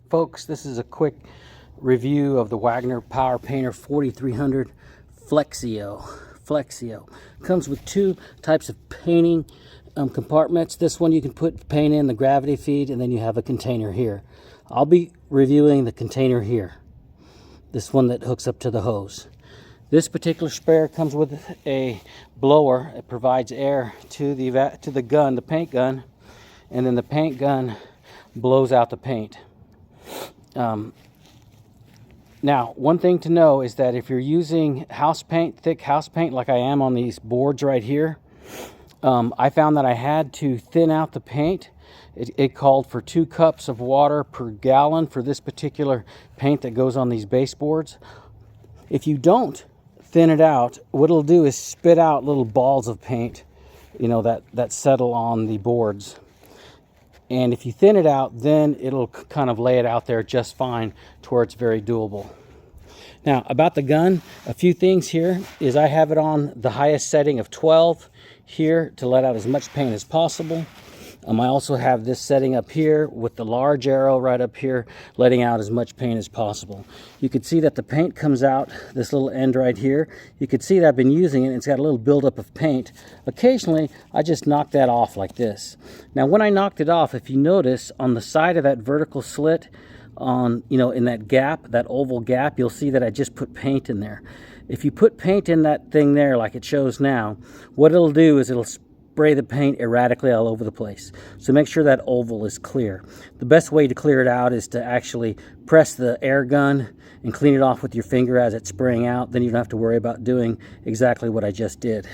folks, this is a quick review of the Wagner Power Painter 4300 Flexio. Comes with two types of painting compartments. This one you can put paint in, the gravity feed, and then you have a container here. I'll be reviewing the container here, this one that hooks up to the hose. This particular sprayer comes with a blower. It provides air to the gun, the paint gun, and then the paint gun blows out the paint. Now, one thing to know is that if you're using house paint, thick house paint, like I am on these boards right here, I found that I had to thin out the paint. It called for 2 cups of water per gallon for this particular paint that goes on these baseboards. If you don't thin it out, what it'll do is spit out little balls of paint, you know, that settle on the boards. And if you thin it out, then it'll kind of lay it out there just fine to where it's very doable. Now, about the gun, a few things here is I have it on the highest setting of 12 here to let out as much paint as possible. I also have this setting up here with the large arrow right up here, letting out as much paint as possible. You can see that the paint comes out this little end right here. You can see that I've been using it, and it's got a little buildup of paint. Occasionally, I just knock that off like this. Now, when I knocked it off, if you notice on the side of that vertical slit, on, you know, in that gap, that oval gap, you'll see that I just put paint in there. If you put paint in that thing there like it shows now, what it'll do is it'll spray the paint erratically all over the place. So make sure that oval is clear. The best way to clear it out is to actually press the air gun and clean it off with your finger as it's spraying out. Then you don't have to worry about doing exactly what I just did.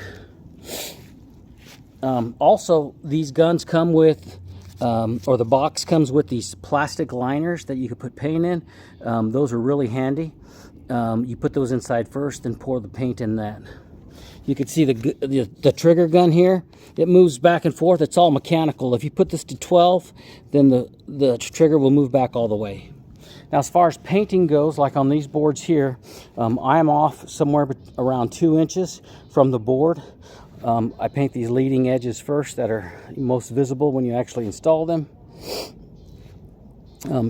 Also, these guns come with, or the box comes with these plastic liners that you can put paint in. Those are really handy. You put those inside first and pour the paint in that. You can see the trigger gun here. It moves back and forth. It's all mechanical. If you put this to 12, then the trigger will move back all the way. Now, as far as painting goes, like on these boards here, I am off somewhere around 2 inches from the board. I paint these leading edges first that are most visible when you actually install them,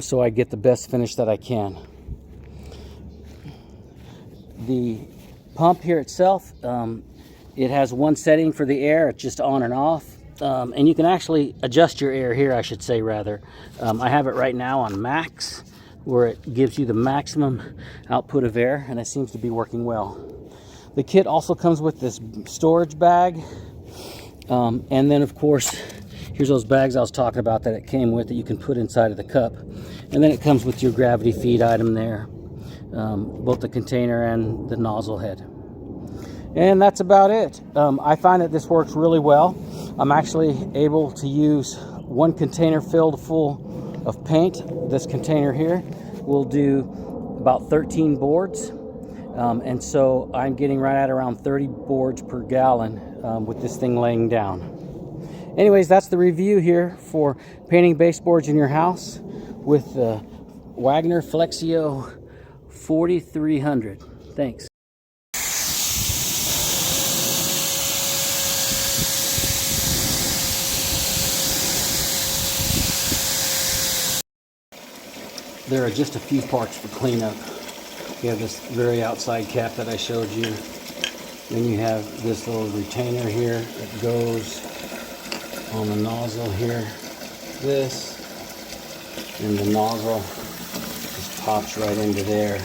so I get the best finish that I can. The pump here itself, it has one setting for the air. It's just on and off, and you can actually adjust your air here, I should say, rather. I have it right now on max, where it gives you the maximum output of air, and it seems to be working well. The kit also comes with this storage bag, and then of course here's those bags I was talking about that it came with that you can put inside of the cup, and then it comes with your gravity feed item there. Both the container and the nozzle head. And that's about it. I find that this works really well. I'm actually able to use 1 container filled full of paint. This container here will do about 13 boards. And so I'm getting right at around 30 boards per gallon with this thing laying down. Anyways, that's the review here for painting baseboards in your house with the Wagner Flexio 4300. Thanks. There are just a few parts for cleanup. You have this very outside cap that I showed you. Then you have this little retainer here that goes on the nozzle here. This, and the nozzle just pops right into there.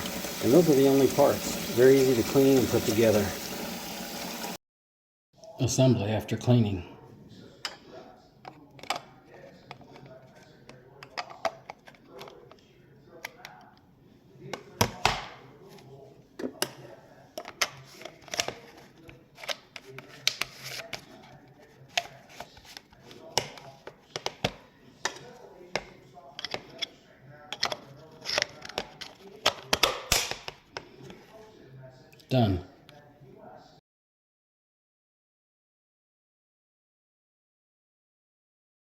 And those are the only parts. Very easy to clean and put together. Assembly after cleaning. Done.